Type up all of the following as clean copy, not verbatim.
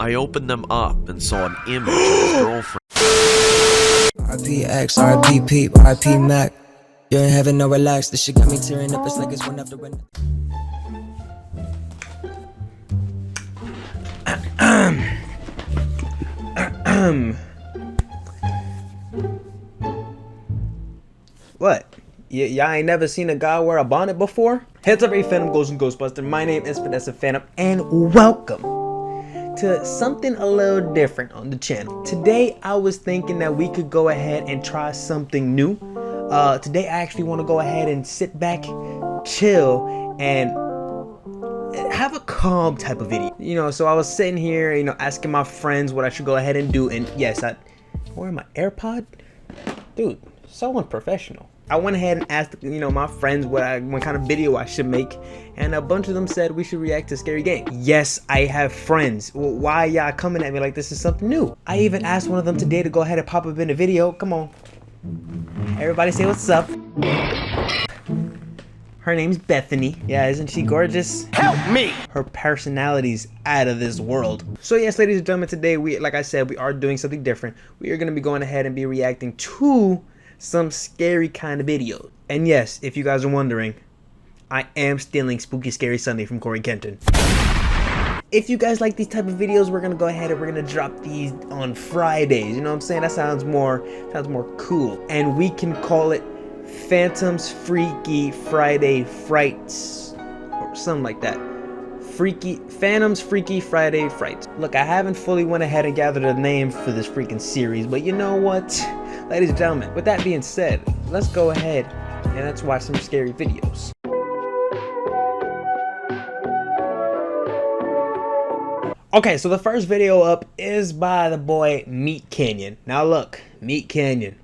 I opened them up and saw an image of his girlfriend. RPX, RP Peep, RP Mac. You're in heaven, no relax. This shit got me tearing up. It's like it's one after one. What? Y'all ain't never seen a guy wear a bonnet before? Heads up, Phantom Ghost and Ghostbuster. My name is Vanessa Phantom, and welcome to something a little different on the channel. Today, I was thinking that we could go ahead and try something new. Today, I actually want to go ahead and sit back, chill, and have a calm type of video. You know, so I was sitting here, you know, asking my friends what I should go ahead and do, and yes, where my AirPod? Dude, so unprofessional. I went ahead and asked, you know, my friends what kind of video I should make, and a bunch of them said we should react to scary games. Yes, I have friends. Well, why y'all coming at me like this is something new? I even asked one of them today to go ahead and pop up in a video. Come on. Everybody say what's up. Her name's Bethany. Yeah, isn't she gorgeous? Help me! Her personality's out of this world. So yes, ladies and gentlemen, today like I said, we are doing something different. We are gonna be going ahead and be reacting to some scary kind of videos. And yes, if you guys are wondering, I am stealing Spooky Scary Sunday from Corey Kenton. If you guys like these type of videos, we're gonna go ahead and we're gonna drop these on Fridays. You know what I'm saying? That sounds more cool. And we can call it Phantom's Freaky Friday Frights or something like that. Phantom's Freaky Friday Frights. Look, I haven't fully went ahead and gathered a name for this freaking series, but you know what? Ladies and gentlemen, with that being said, let's go ahead and let's watch some scary videos. Okay, so the first video up is by the boy Meat Canyon. Now look, Meat Canyon,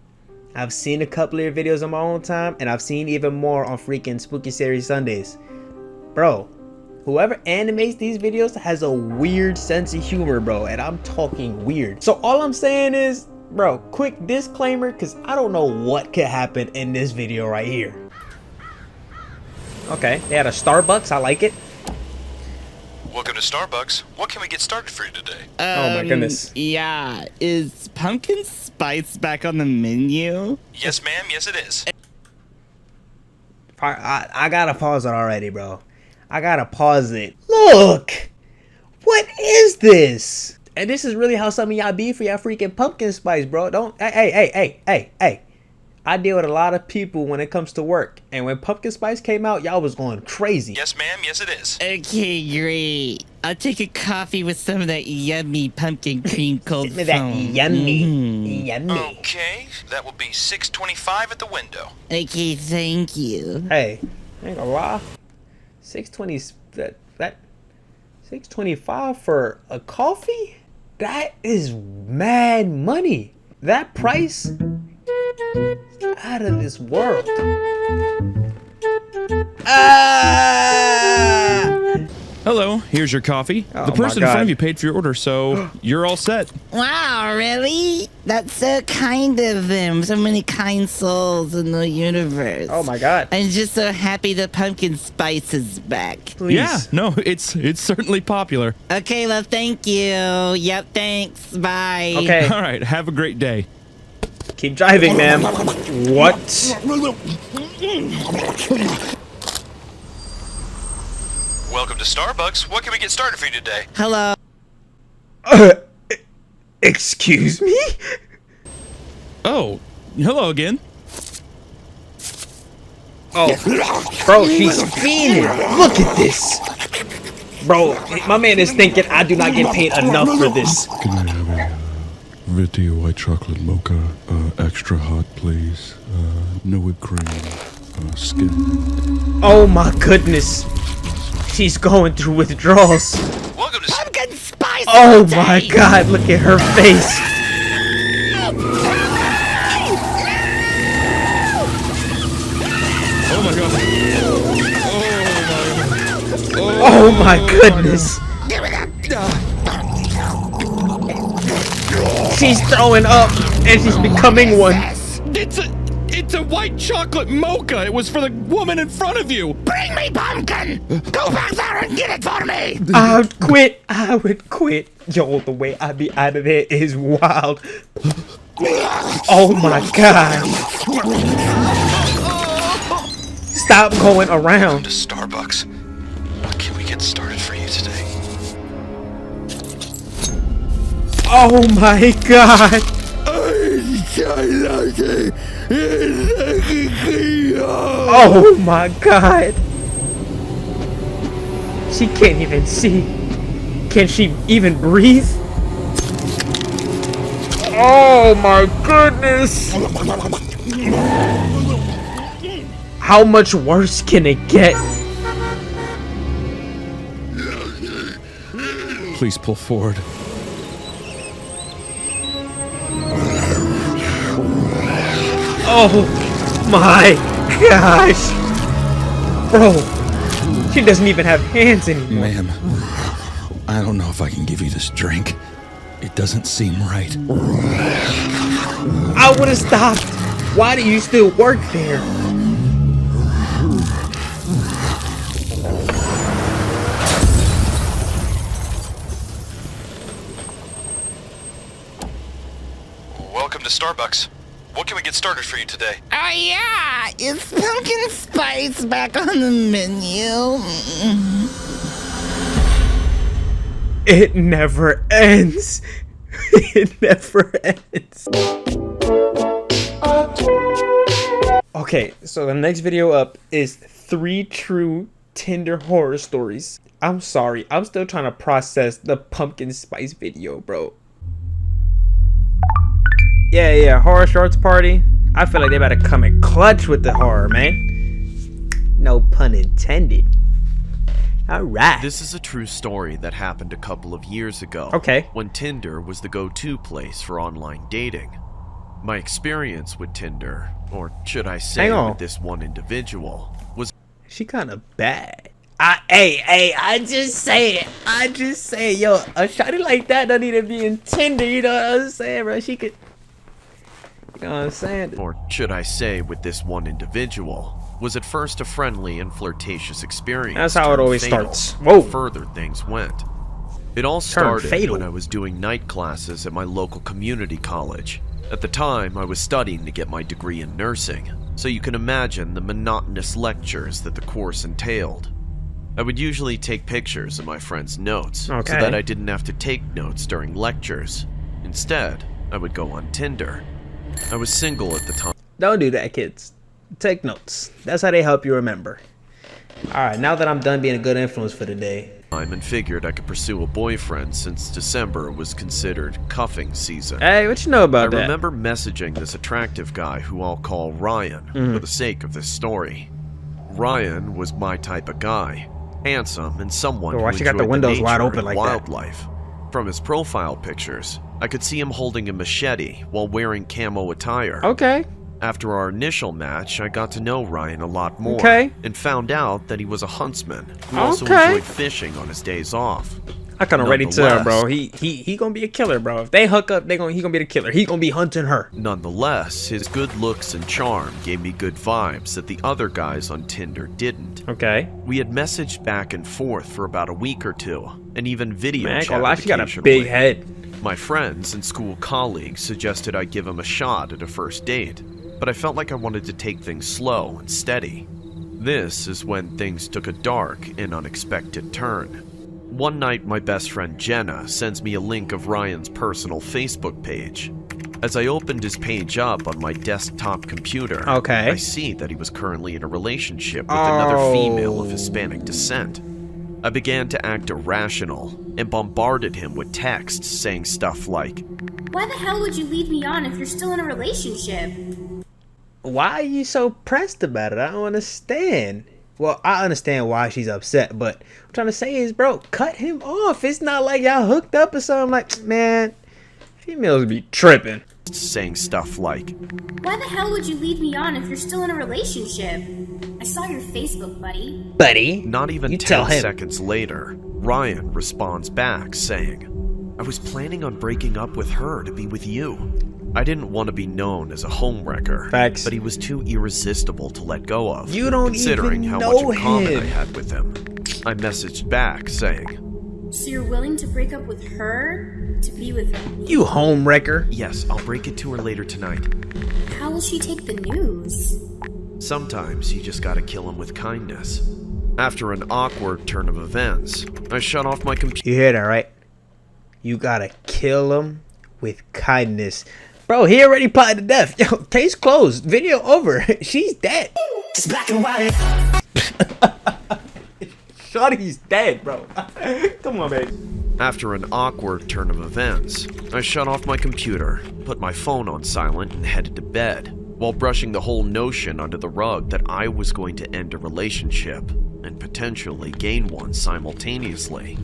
I've seen a couple of your videos on my own time, and I've seen even more on freaking Spooky Scary Sundays. Bro, whoever animates these videos has a weird sense of humor, bro, and I'm talking weird. So all I'm saying is, bro, quick disclaimer, because I don't know what could happen in this video right here. Okay, they had a Starbucks. I like it. Welcome to Starbucks. What can we get started for you today? Oh my goodness. Yeah, is pumpkin spice back on the menu? Yes, ma'am. Yes, it is. I gotta pause it already, bro. I gotta pause it. Look! What is this? And this is really how some of y'all be for y'all freaking pumpkin spice, bro. Don't, hey. I deal with a lot of people when it comes to work. And when pumpkin spice came out, y'all was going crazy. Yes, ma'am. Yes, it is. Okay, great. I'll take a coffee with some of that yummy pumpkin cream cold foam. That yummy. Okay, that will be $6.25 at the window. Okay, thank you. Hey, I ain't gonna lie. $6.25 for a coffee? That is mad money. That price? Out of this world. Hello, here's your coffee. Oh, the person in my front God. of you paid for your order, so you're all set. Wow, really? That's so kind of them. So many kind souls in the universe. Oh my God. I'm just so happy the pumpkin spice is back. Please. Yeah, no, it's certainly popular. Okay, well, thank you. Yep, thanks. Bye. Okay. All right, have a great day. Keep driving, ma'am. What? Welcome to Starbucks. What can we get started for you today? Hello. Excuse me? Oh, hello again. Oh, bro, she's fiending. Look at this. Bro, my man is thinking I do not get paid enough for this. Can I have a Viti white chocolate mocha, extra hot, please? No whipped cream, skim. Oh my goodness. She's going through withdrawals. Welcome to Pumpkin spice. Oh my God, look at her face. Oh my God. Oh my goodness. She's throwing up and she's becoming one. It's a white chocolate mocha. It was for the woman in front of you. Bring me free pumpkin! Go back there and get it for me! I would quit. I would quit. Yo, the way I'd be out of there is wild. Oh my god. Stop going around. To Starbucks. What can we get started for you today? Oh my god. Oh my god. She can't even see. Can she even breathe? Oh my goodness. How much worse can it get? Please pull forward. Oh my gosh. Bro, she doesn't even have hands anymore. Ma'am, I don't know if I can give you this drink. It doesn't seem right. I would have stopped. Why do you still work there? Welcome to Starbucks. What can we get started for you today? Oh yeah, is pumpkin spice back on the menu? It never ends. It never ends. Okay, so the next video up is 3 true Tinder horror stories. I'm sorry, I'm still trying to process the pumpkin spice video, bro. Yeah, horror shorts party. I feel like they better come in clutch with the horror, man. No pun intended. Alright. This is a true story that happened a couple of years ago. Okay. When Tinder was the go-to place for online dating. My experience with Tinder, or should I say with this one individual, was... She kind of bad. I just say it. Yo, a shawty like that don't need to be in Tinder, you know what I'm saying, bro? She could... You know what I'm saying? Or should I say with this one individual, was at first a friendly and flirtatious experience. That's how it turned always fatal starts. Whoa. the further things went. It all started fatal. when I was doing night classes at my local community college. At the time, I was studying to get my degree in nursing, so you can imagine the monotonous lectures that the course entailed. I would usually take pictures of my friends' notes, so that I didn't have to take notes during lectures. Instead, I would go on Tinder. I was single at the time. Don't do that, kids. Take notes. That's how they help you remember. Alright, now that I'm done being a good influence for the day. And figured I could pursue a boyfriend since December was considered cuffing season. Hey, what you know about that? I remember messaging this attractive guy who I'll call Ryan for the sake of this story. Ryan was my type of guy. Handsome and someone why who she got enjoyed the windows wide nature open and like that? wildlife. From his profile pictures, I could see him holding a machete while wearing camo attire. Okay. After our initial match, I got to know Ryan a lot more and found out that he was a huntsman who also enjoyed fishing on his days off. I can already tell, bro. He gonna be a killer, bro. If they hook up, he gonna be the killer. He gonna be hunting her. Nonetheless, his good looks and charm gave me good vibes that the other guys on Tinder didn't. Okay. We had messaged back and forth for about a week or two, and even video chatted occasionally. She got a big head. My friends and school colleagues suggested I give him a shot at a first date, but I felt like I wanted to take things slow and steady. This is when things took a dark and unexpected turn. One night, my best friend Jenna sends me a link of Ryan's personal Facebook page. As I opened his page up on my desktop computer, I see that he was currently in a relationship with another female of Hispanic descent. I began to act irrational and bombarded him with texts saying stuff like, "Why the hell would you lead me on if you're still in a relationship?" Why are you so pressed about it? I don't understand. Well, I understand why she's upset, but what I'm trying to say is, bro, cut him off. It's not like y'all hooked up or something. Like, man, females be tripping. Saying stuff like, "Why the hell would you lead me on if you're still in a relationship? I saw your Facebook, buddy." Buddy? Not even 10 seconds later, Ryan responds back saying, "I was planning on breaking up with her to be with you." I didn't want to be known as a homewrecker, Facts. but he was too irresistible to let go of, You don't considering even how know much in common him. I had with him. I messaged back saying, So you're willing to break up with her to be with me? You home wrecker. yes, I'll break it to her later tonight. How will she take the news? Sometimes you just gotta kill him with kindness. After an awkward turn of events, I shut off my computer. You hear that, right? You gotta kill him with kindness. Bro, he already plotted to death. Yo, case closed. Video over. She's dead. It's black and white. Shawty's dead, bro. Come on, baby. After an awkward turn of events, I shut off my computer, put my phone on silent, and headed to bed, while brushing the whole notion under the rug that I was going to end a relationship and potentially gain one simultaneously.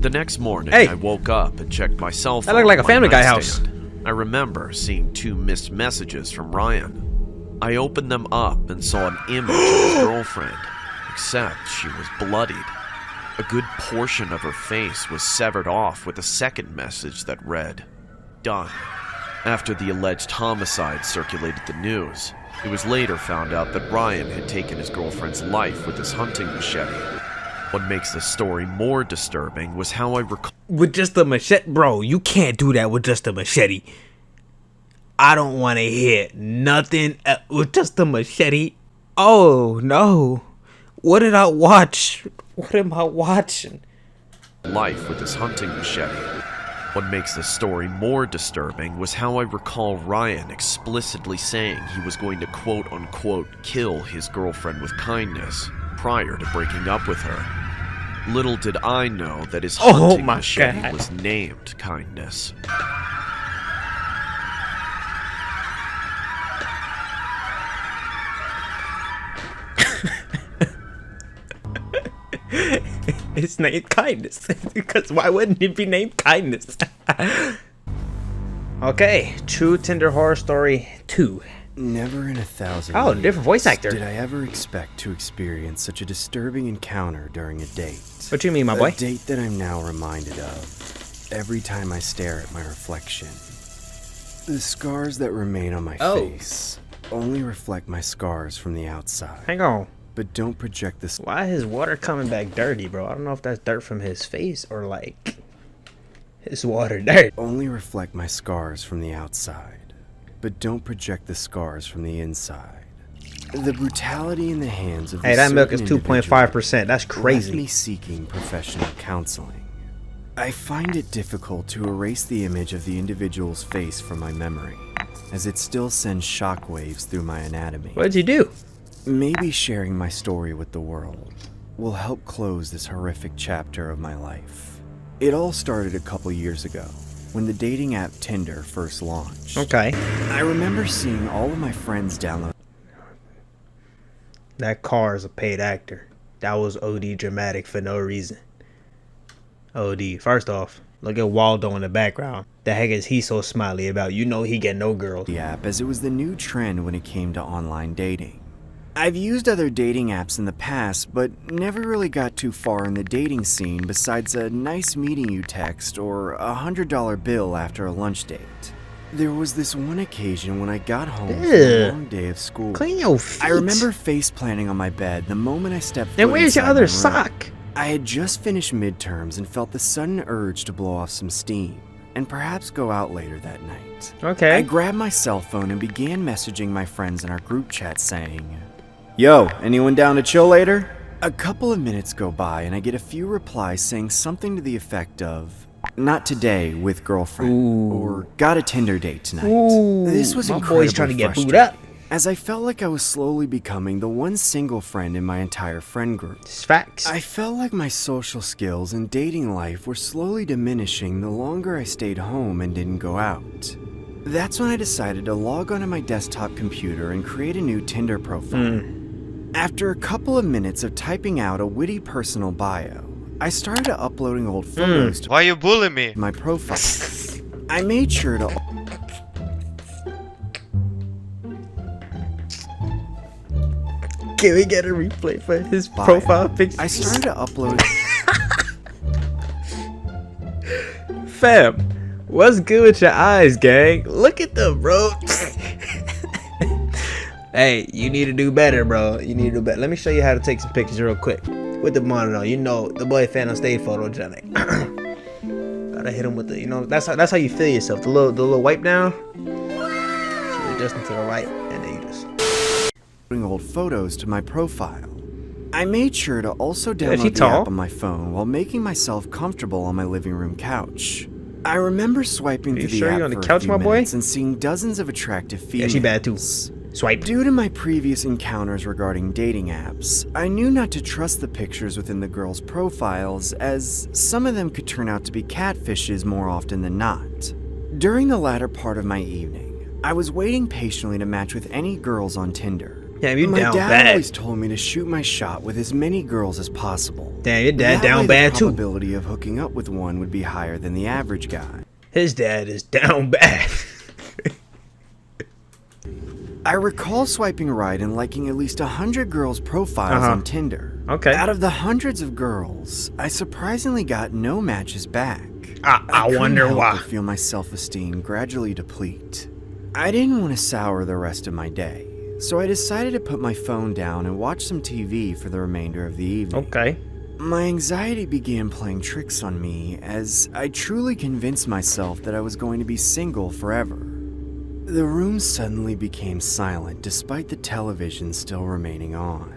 The next morning, Hey. I woke up and checked my cell phone. That looked like a on my Family Guy house. nightstand. I remember seeing 2 missed messages from Ryan. I opened them up and saw an image of his girlfriend, except she was bloodied. A good portion of her face was severed off with a second message that read, "Done." After the alleged homicide circulated the news, it was later found out that Ryan had taken his girlfriend's life with his hunting machete. What makes the story more disturbing was how I recall With just a machete? Bro, you can't do that with just a machete. I don't want to hear nothing with just a machete. Oh, no. What did I watch? What am I watching? life with his hunting machete. What makes the story more disturbing was how I recall Ryan explicitly saying he was going to quote-unquote kill his girlfriend with kindness prior to breaking up with her. Little did I know that his hunting my machete God. was named Kindness. It's named Kindness. Because why wouldn't it be named Kindness? Okay, True Tinder Horror Story 2. Never in 1,000 Oh, years different voice actor. did I ever expect to experience such a disturbing encounter during a date. What you mean, my boy? A date that I'm now reminded of every time I stare at my reflection. The scars that remain on my face only reflect my scars from the outside. Hang on. But don't project this. Why is his water coming back dirty, bro? I don't know if that's dirt from his face or like his water dirt. Only reflect my scars from the outside, but don't project the scars from the inside. The brutality in the hands of Hey, that milk is 2.5%. That's left me crazy. seeking professional counseling. I find it difficult to erase the image of the individual's face from my memory, as it still sends shockwaves through my anatomy. What did you do? Maybe sharing my story with the world will help close this horrific chapter of my life. It all started a couple years ago, when the dating app Tinder first launched. Okay. I remember seeing all of my friends download. That car is a paid actor. That was OD dramatic for no reason. OD. First off, look at Waldo in the background. The heck is he so smiley about? You know he get no girls. The app, as it was the new trend when it came to online dating. I've used other dating apps in the past, but never really got too far in the dating scene besides a nice meeting you text or a $100 bill after a lunch date. There was this one occasion when I got home from a long day of school. Clean your feet. I remember face planting on my bed the moment I stepped foot And where's your inside other my room. sock? I had just finished midterms and felt the sudden urge to blow off some steam and perhaps go out later that night. Okay. I grabbed my cell phone and began messaging my friends in our group chat saying, "Yo, anyone down to chill later?" A couple of minutes go by and I get a few replies saying something to the effect of, "Not today with girlfriend," or "Got a Tinder date tonight." This was my incredibly boy's trying to get booed frustrating, up. as I felt like I was slowly becoming the one single friend in my entire friend group. It's facts. I felt like my social skills and dating life were slowly diminishing the longer I stayed home and didn't go out. That's when I decided to log onto my desktop computer and create a new Tinder profile. After a couple of minutes of typing out a witty personal bio, I started uploading old photos to Why you bullying me? my profile. I made sure to... Can we get a replay for his bio. profile picture? I started to upload... Fam, What's good with your eyes, gang? Look at them, bro. Hey, you need to do better, bro. You need to do better. Let me show you how to take some pictures real quick with the monitor. You know, the boy Phantom stay photogenic. Gotta hit him with the, you know, that's how you feel yourself. The little wipe down. So adjusting to the right, and then you just Putting old photos to my profile. I made sure to also is he download the tall? app on my phone while making myself comfortable on my living room couch. I remember swiping Are you through the sure app you're on the for couch, a few my boy? minutes and seeing dozens of attractive females. Yeah, she bad too. Swipe. Due to my previous encounters regarding dating apps, I knew not to trust the pictures within the girls' profiles, as some of them could turn out to be catfishes more often than not. During the latter part of my evening, I was waiting patiently to match with any girls on Tinder. Damn, you My down dad bad. always told me to shoot my shot with as many girls as possible. Damn, your dad That down way bad the too. probability of hooking up with one would be higher than the average guy. His dad is down bad. I recall swiping right and liking at least 100 girls' profiles on Tinder. Okay. Out of the hundreds of girls, I surprisingly got no matches back. I couldn't wonder help why. but feel my self-esteem gradually deplete. I didn't want to sour the rest of my day, so I decided to put my phone down and watch some TV for the remainder of the evening. Okay. My anxiety began playing tricks on me as I truly convinced myself that I was going to be single forever. The room suddenly became silent despite the television still remaining on.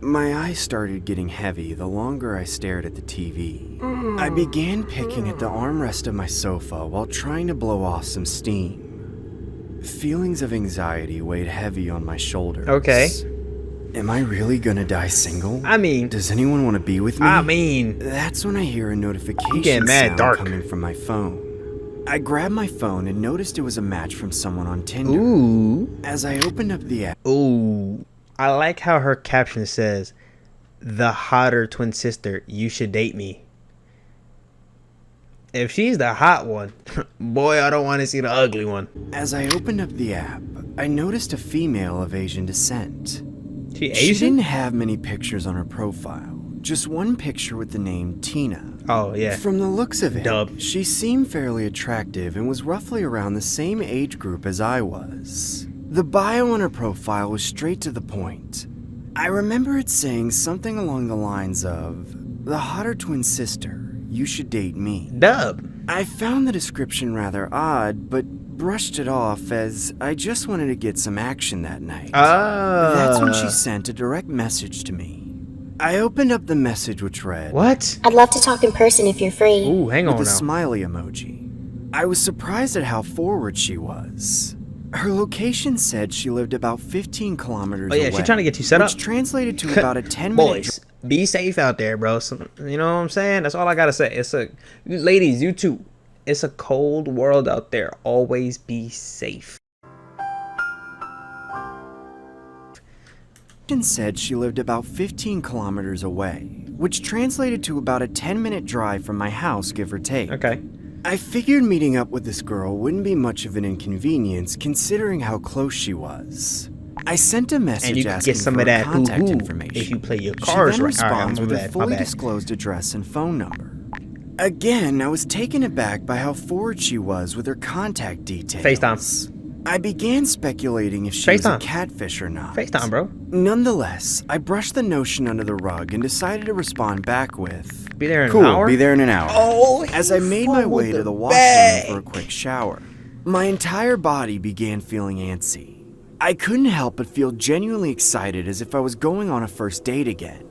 My eyes started getting heavy the longer I stared at the TV. I began picking at the armrest of my sofa while trying to blow off some steam. Feelings of anxiety weighed heavy on my shoulders. Okay. Am I really gonna die single? I mean, Does anyone want to be with me? I mean, That's when I hear a notification getting mad sound dark. coming from my phone. I grabbed my phone and noticed it was a match from someone on Tinder. ooh. As I opened up the app, Ooh, I like how her caption says, "The hotter twin sister, you should date me." If she's the hot one, boy, I don't want to see the ugly one. I noticed a female of Asian descent. She She Asian? didn't have many pictures on her profile, just one picture with the name Tina. Oh yeah. From the looks of it, Dub. she seemed fairly attractive and was roughly around the same age group as I was. The bio on her profile was straight to the point. I remember it saying something along the lines of, "The hotter twin sister, you should date me." Dub. I found the description rather odd, but brushed it off as I just wanted to get some action that night. That's when she sent a direct message to me. I opened up the message, which read, What? I'd love to talk in person if you're free. Ooh, hang on with a now. smiley emoji. I was surprised at how forward she was. Her location said she lived about 15 kilometers Oh yeah, away. she trying to get you set up. Which translated to about a 10-minute Boys, be safe out there, bro. You know what I'm saying? That's all I gotta say. Ladies, you too. It's a cold world out there. Always be safe. said she lived about 15 kilometers away, which translated to about a 10-minute drive from my house, give or take. Okay. I figured meeting up with this girl wouldn't be much of an inconvenience considering how close she was. I sent a message And you could asking get some for of her that contact hoo-hoo information. if you play your She cards then right. All right, responds my with a bad, my fully bad. disclosed address and phone number. Again, I was taken aback by how forward she was with her contact details. FaceTime. I began speculating if she was a FaceTime. catfish or not. FaceTime, bro. Nonetheless, I brushed the notion under the rug and decided to respond back with, Be there in "Cool, an hour." be there in an hour." Oh, As I made my way to the washroom for a quick shower, my entire body began feeling antsy. I couldn't help but feel genuinely excited as if I was going on a first date again.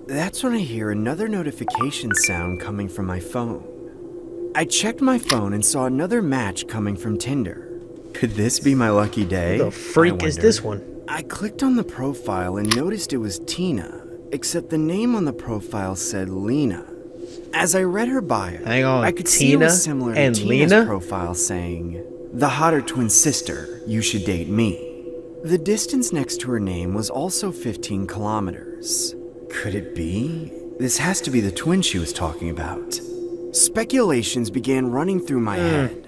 That's when I hear another notification sound coming from my phone. I checked my phone and saw another match coming from Tinder. Could this be my lucky day? Who the freak is this one? I clicked on the profile and noticed it was Tina, except the name on the profile said Lena. As I read her bio, Hang on, I could see it Tina was similar to and Tina's Lena? profile saying, "The hotter twin sister, you should date me." The distance next to her name was also 15 kilometers. Could it be? This has to be the twin she was talking about. Speculations began running through my head.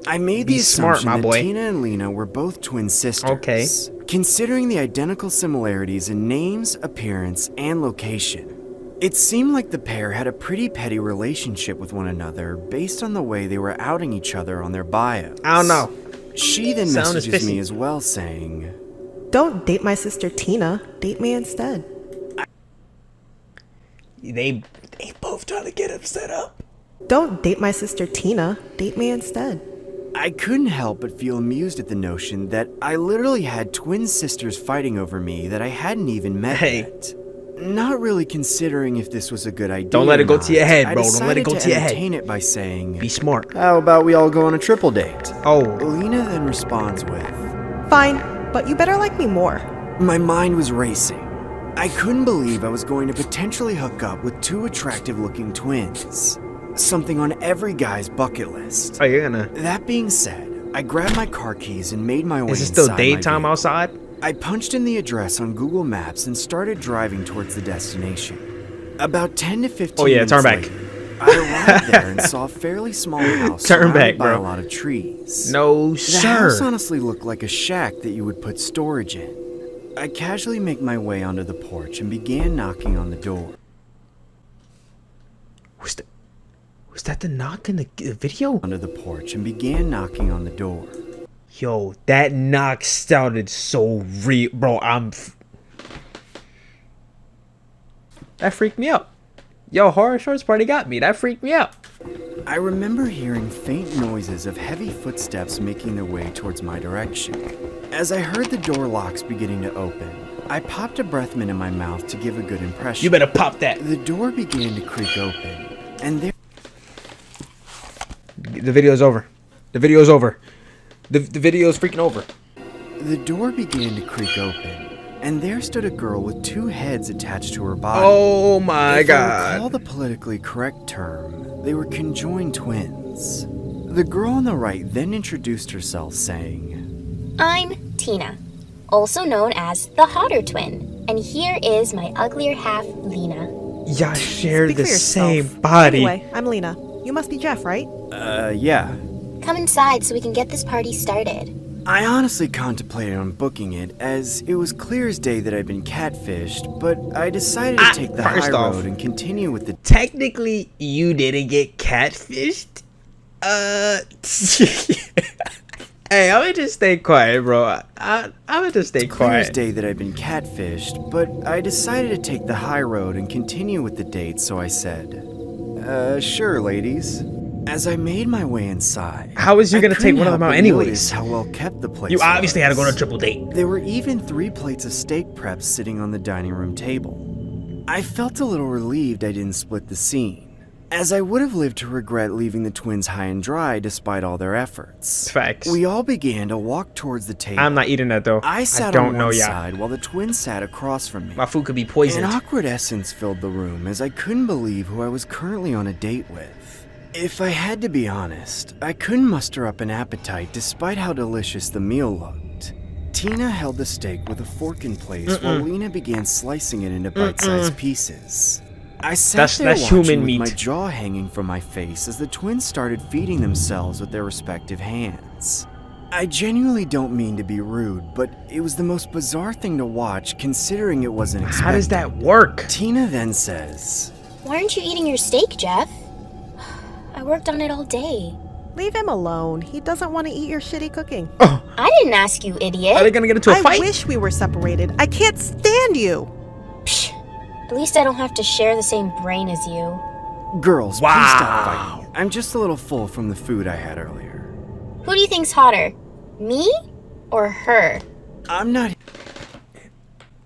I made Be the smart, assumption my that boy. Tina and Lena were both twin sisters. Okay. Considering the identical similarities in names, appearance, and location. It seemed like the pair had a pretty petty relationship with one another based on the way they were outing each other on their bios. I don't know. She then Sound is messages fishy. me as well saying, Don't date my sister Tina. Date me instead. They both trying to get him set up. Don't date my sister Tina. Date me instead. I couldn't help but feel amused at the notion that I literally had twin sisters fighting over me that I hadn't even met yet. Not really considering if this was a good idea. Don't let or it go not, to your head, I bro. Don't let it go decided to your head. entertain it by saying, Be smart. How about we all go on a triple date? Oh. Lena then responds with, Fine, but you better like me more. My mind was racing. I couldn't believe I was going to potentially hook up with two attractive-looking twins. Something on every guy's bucket list. Oh, you're gonna... That being said, I grabbed my car keys and made my way Is it still inside my daytime vehicle. outside? I punched in the address on Google Maps and started driving towards the destination. About 10 to 15 Oh yeah, minutes turn back. later, I arrived there and saw a fairly small house Turn surrounded back, by bro. a lot of trees. No, The sir. house honestly looked like a shack that you would put storage in. I casually make my way onto the porch and began knocking on the door. Was that the knock in the video? Onto the porch and began knocking on the door. Yo, that knock sounded so real, bro. That freaked me out. Yo, horror shorts party got me. That freaked me out. I remember hearing faint noises of heavy footsteps making their way towards my direction. As I heard the door locks beginning to open, I popped a breath mint in my mouth to give a good impression. You better pop that. The door began to creak open, and there... The video's over. The video's over. The video's freaking over. The door began to creak open, and there stood a girl with two heads attached to her body. Oh my If I god. recall the politically correct term, they were conjoined twins. The girl on the right then introduced herself saying, I'm Tina, also known as the hotter twin, and here is my uglier half, Lena. Y'all share Speak the for yourself. same body. Anyway, I'm Lena. You must be Jeff, right? Yeah. Come inside so we can get this party started. I honestly contemplated on booking it, as it was clear as day that I'd been catfished, but I decided to take the high first off, road and continue with the... Technically, you didn't get catfished. Hey, I'm gonna just stay quiet, bro. I'm gonna just stay Clear as quiet. day that I'd been catfished, but I decided to take the high road and continue with the date, so I said, sure, ladies. As I made my way inside, How was you I gonna take couldn't one of them help out but anyways? notice how well kept the place You obviously had to go on a was. triple date. There were even 3 plates of steak preps sitting on the dining room table. I felt a little relieved I didn't split the scene, as I would have lived to regret leaving the twins high and dry despite all their efforts. Facts. We all began to walk towards the table. I'm not eating that though. I sat don't on know one ya. side while the twins sat across from me. My food could be poisoned. An awkward essence filled the room as I couldn't believe who I was currently on a date with. If I had to be honest, I couldn't muster up an appetite despite how delicious the meal looked. Tina held the steak with a fork in place while Lena began slicing it into bite-sized pieces. I sat there that's watching human with meat. my jaw hanging from my face as the twins started feeding themselves with their respective hands. I genuinely don't mean to be rude, but it was the most bizarre thing to watch considering it wasn't expected. How does that work? Tina then says, Why aren't you eating your steak, Jeff? I worked on it all day. Leave him alone. He doesn't want to eat your shitty cooking. I didn't ask you, idiot. Are they gonna get into a I fight? wish we were separated. I can't stand you. Psh, at least I don't have to share the same brain as you. Girls, please stop fighting. I'm just a little full from the food I had earlier. Who do you think's hotter? Me or her? I'm not...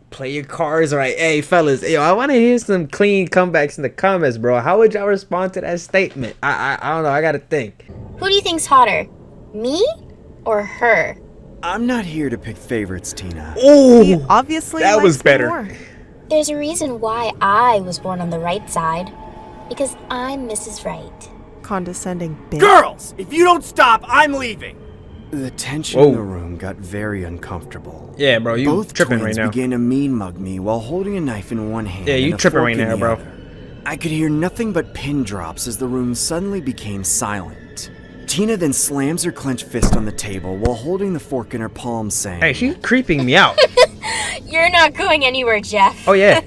Play your cards right. Hey, fellas. Yo, I want to hear some clean comebacks in the comments, bro. How would y'all respond to that statement? I don't know. I gotta think. Who do you think's hotter? Me or her? I'm not here to pick favorites, Tina. He Oh, obviously that was likes me better. more. There's a reason why I was born on the right side. Because I'm Mrs. Right. Condescending bitch. Girls, if you don't stop, I'm leaving. The tension Whoa. in the room got very uncomfortable. Yeah, bro, you Both tripping twins right now. began to mean mug me while holding a knife in one hand. Yeah, you and a tripping fork right in now, the bro. other. I could hear nothing but pin drops as the room suddenly became silent. Tina then slams her clenched fist on the table while holding the fork in her palm, saying, Hey, she's creeping me out. You're not going anywhere, Jeff. Oh yeah.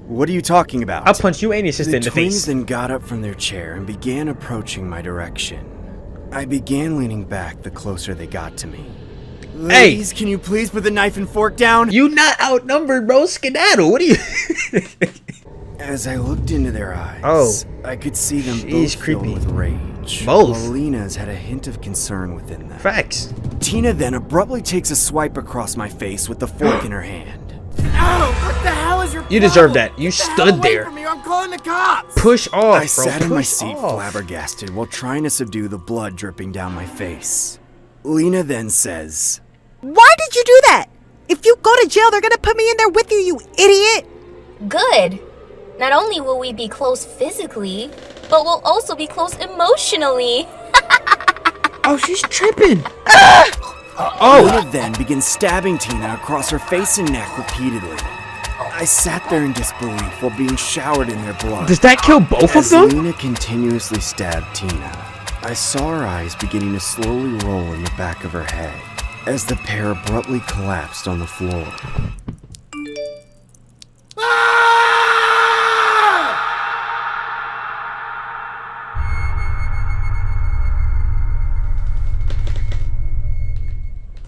What are you talking about? I'll punch you and your sister The in the twins face. then got up from their chair and began approaching my direction. I began leaning back the closer they got to me. Hey! Ladies, can you please put the knife and fork down? You not outnumbered, bro. Skedaddle. What are you? As I looked into their eyes, I could see them both filled with rage. Both? While Lena's had a hint of concern within them. Facts. Tina then abruptly takes a swipe across my face with the fork in her hand. Ow! What the hell is your You deserve that. You stood there. From me, I'm calling the cops! Push off, I bro. sat in my Push seat off. flabbergasted while trying to subdue the blood dripping down my face. Lena then says, Why did you do that? If you go to jail, they're gonna put me in there with you, you idiot! Good. Not only will we be close physically, but we'll also be close emotionally. Oh, she's tripping. Lena then begins stabbing Tina across her face and neck repeatedly. I sat there in disbelief while being showered in their blood. Does that kill both As of them? Lena continuously stabbed Tina, I saw her eyes beginning to slowly roll in the back of her head as the pair abruptly collapsed on the floor.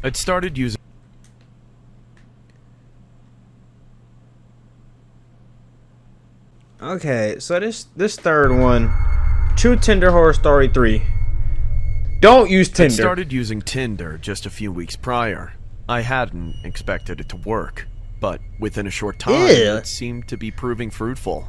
I'd started using. Okay, so this third one, True Tinder Horror Story 3. Don't use I Tinder. started using Tinder just a few weeks prior. I hadn't expected it to work, but within a short time, Ew. it seemed to be proving fruitful.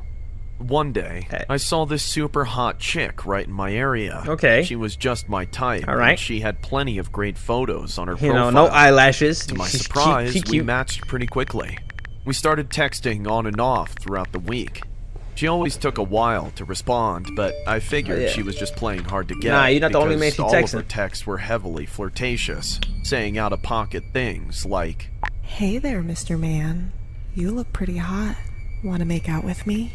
One day, I saw this super hot chick right in my area. Okay. She was just my type. All right. And she had plenty of great photos on her You profile. know, no eyelashes. To my She's surprise, cute, we matched pretty quickly. We started texting on and off throughout the week. She always took a while to respond, but I figured she was just playing hard to get. Nah, you're not the only man because she all of her texting. texts were heavily flirtatious, saying out-of-pocket things like, Hey there, Mr. Man. You look pretty hot. Wanna make out with me?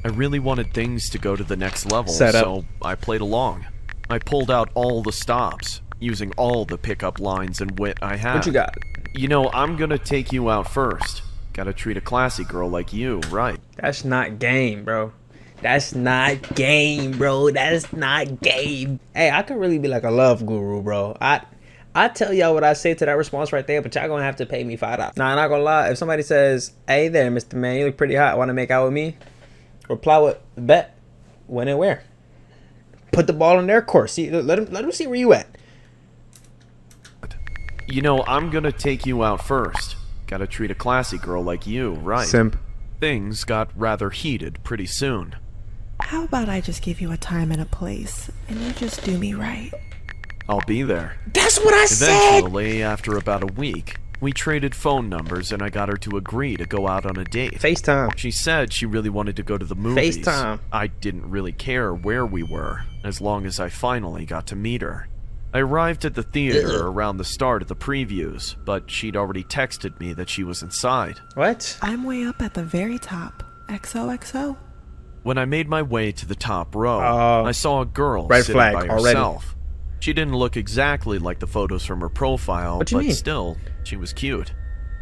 I really wanted things to go to the next level, Set up. so I played along. I pulled out all the stops, using all the pickup lines and wit I had. What you got? You know, I'm gonna take you out first. Gotta treat a classy girl like you, right? That's not game, bro. That's not game, bro. That's not game. Hey, I could really be like a love guru, bro. I tell y'all what I say to that response right there, but y'all gonna have to pay me $5. Nah, I'm not gonna lie. If somebody says, "Hey there, Mr. Man, you look pretty hot. Want to make out with me?" Reply with, "Bet. When and where?" Put the ball in their court. See, let them see where you at. You know, I'm gonna take you out first. Gotta treat a classy girl like you, right? Simp. Things got rather heated pretty soon. How about I just give you a time and a place, and you just do me right? I'll be there. That's what I said! Eventually, after about a week, we traded phone numbers and I got her to agree to go out on a date. FaceTime. She said she really wanted to go to the movies. FaceTime. I didn't really care where we were, as long as I finally got to meet her. I arrived at the theater around the start of the previews, but she'd already texted me that she was inside. What? I'm way up at the very top. XOXO. When I made my way to the top row, I saw a girl red sitting flag by already. herself. She didn't look exactly like the photos from her profile, What you but mean? still, she was cute.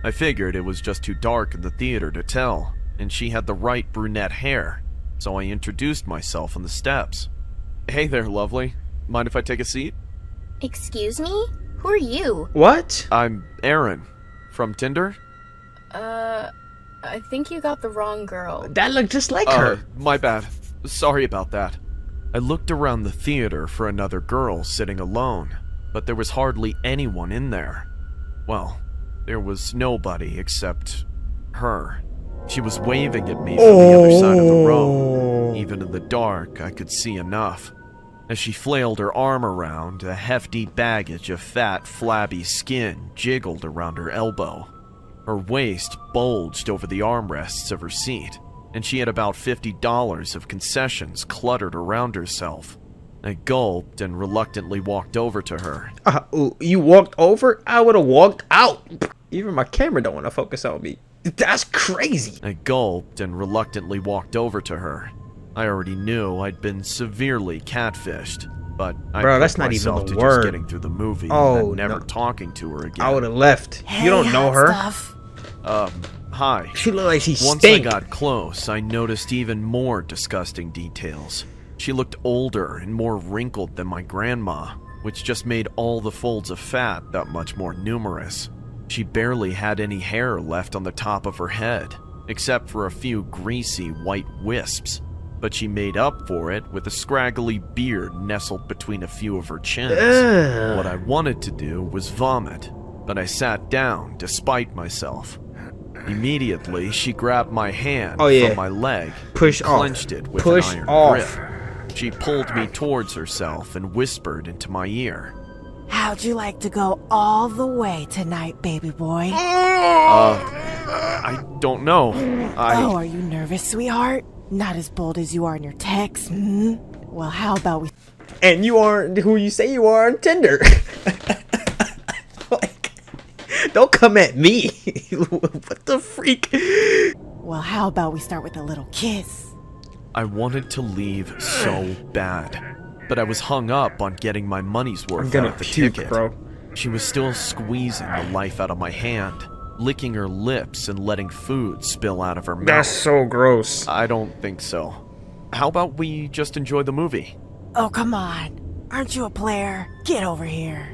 I figured it was just too dark in the theater to tell, and she had the right brunette hair, so I introduced myself on the steps. Hey there, lovely. Mind if I take a seat? Excuse me? Who are you? What? I'm Aaron, from Tinder. I think you got the wrong girl. That looked just like her. My bad. Sorry about that. I looked around the theater for another girl sitting alone, but there was hardly anyone in there. Well, there was nobody except her. She was waving at me from the other side of the row. Even in the dark, I could see enough. As she flailed her arm around, a hefty baggage of fat, flabby skin jiggled around her elbow. Her waist bulged over the armrests of her seat, and she had about $50 of concessions cluttered around herself. I gulped and reluctantly walked over to her. You walked over? I would have walked out. Even my camera don't want to focus on me. That's crazy. I gulped and reluctantly walked over to her. I already knew I'd been severely catfished, but I Bro, put that's not even myself the to word. just getting through the movie Oh, and then never no. talking to her again. I would have left. You don't know her. Hi. She looked like she Once stink. I got close, I noticed even more disgusting details. She looked older and more wrinkled than my grandma, which just made all the folds of fat that much more numerous. She barely had any hair left on the top of her head, except for a few greasy white wisps, but she made up for it with a scraggly beard nestled between a few of her chins. Ugh. What I wanted to do was vomit, but I sat down despite myself. Immediately, she grabbed my hand from my leg Push and off. clenched it with Push an iron off. grip. She pulled me towards herself and whispered into my ear. How'd you like to go all the way tonight, baby boy? I don't know. Oh, are you nervous, sweetheart? Not as bold as you are in your texts, hmm? Well, how about we... And you aren't who you say you are on Tinder. Like, don't come at me. What the freak? Well, how about we start with a little kiss? I wanted to leave so bad, but I was hung up on getting my money's worth I'm gonna out of the puke, ticket. bro. She was still squeezing the life out of my hand, licking her lips and letting food spill out of her mouth. That's so gross. I don't think so. How about we just enjoy the movie? Oh, come on. Aren't you a player? Get over here.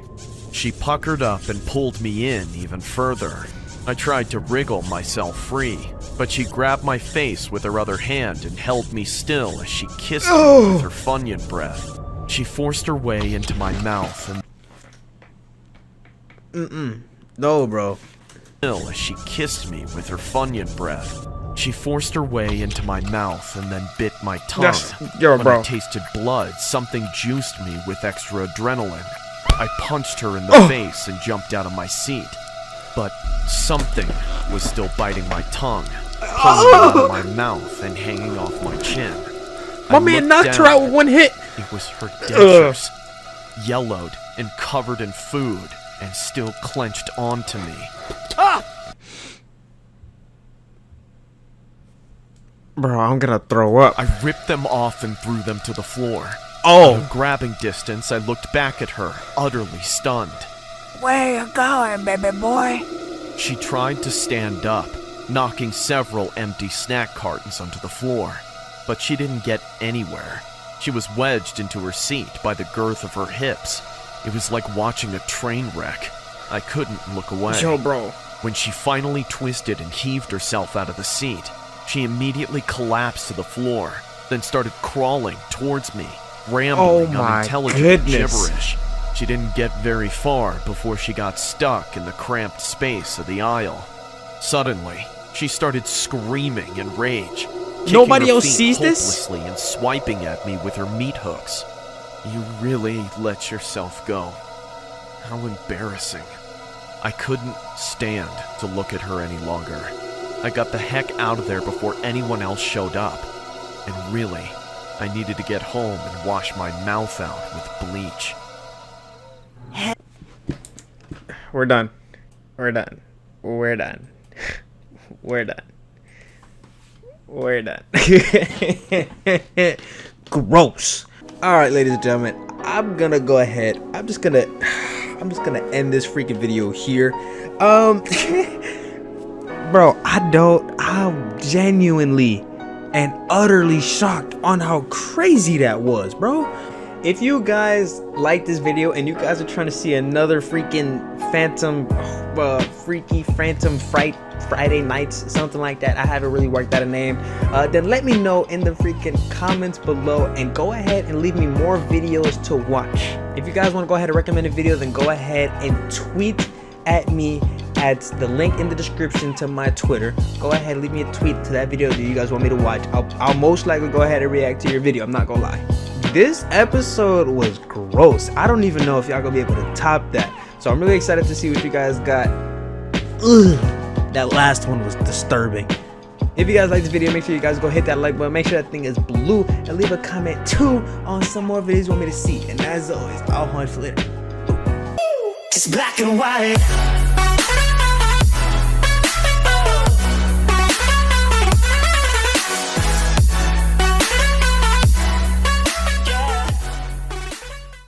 She puckered up and pulled me in even further. I tried to wriggle myself free, but she grabbed my face with her other hand and held me still as she kissed me with her Funyun breath. She forced her way into my mouth and No, bro. as she kissed me with her Funyun breath. She forced her way into my mouth and then bit my tongue. When I tasted blood, something juiced me with extra adrenaline. I punched her in the face and jumped out of my seat. But something was still biting my tongue, pulling out of my mouth and hanging off my chin. My man knocked her out with one hit. It was her dentures, yellowed and covered in food, and still clenched onto me. Bro, I'm gonna throw up. I ripped them off and threw them to the floor. Oh. Out of grabbing distance, I looked back at her, utterly stunned. Where you going, baby boy? She tried to stand up, knocking several empty snack cartons onto the floor, but she didn't get anywhere. She was wedged into her seat by the girth of her hips. It was like watching a train wreck. I couldn't look away. Yo, bro. When she finally twisted and heaved herself out of the seat, she immediately collapsed to the floor, then started crawling towards me, rambling unintelligible gibberish. She didn't get very far before she got stuck in the cramped space of the aisle. Suddenly, she started screaming in rage. Nobody else sees this? Hopelessly and swiping at me with her meat hooks. You really let yourself go. How embarrassing. I couldn't stand to look at her any longer. I got the heck out of there before anyone else showed up. And really, I needed to get home and wash my mouth out with bleach. We're done. We're done. We're done. We're done. We're done. Gross. All right, ladies and gentlemen, I'm gonna go ahead. I'm just gonna end this freaking video here. Bro, I'm genuinely and utterly shocked on how crazy that was, bro. If you guys like this video and you guys are trying to see another freaking freaky Phantom Fright Friday nights, something like that, I haven't really worked out a name, then let me know in the freaking comments below and go ahead and leave me more videos to watch. If you guys want to go ahead and recommend a video, then go ahead and tweet at me at the link in the description to my Twitter. Go ahead, leave me a tweet to that video that you guys want me to watch. I'll most likely go ahead and react to your video, I'm not gonna lie. This episode was gross. I don't even know if y'all gonna be able to top that. So I'm really excited to see what you guys got. Ugh, that last one was disturbing. If you guys like this video, make sure you guys go hit that like button. Make sure that thing is blue and leave a comment too on some more videos you want me to see. And as always, I'll hunt for later. It's black and white.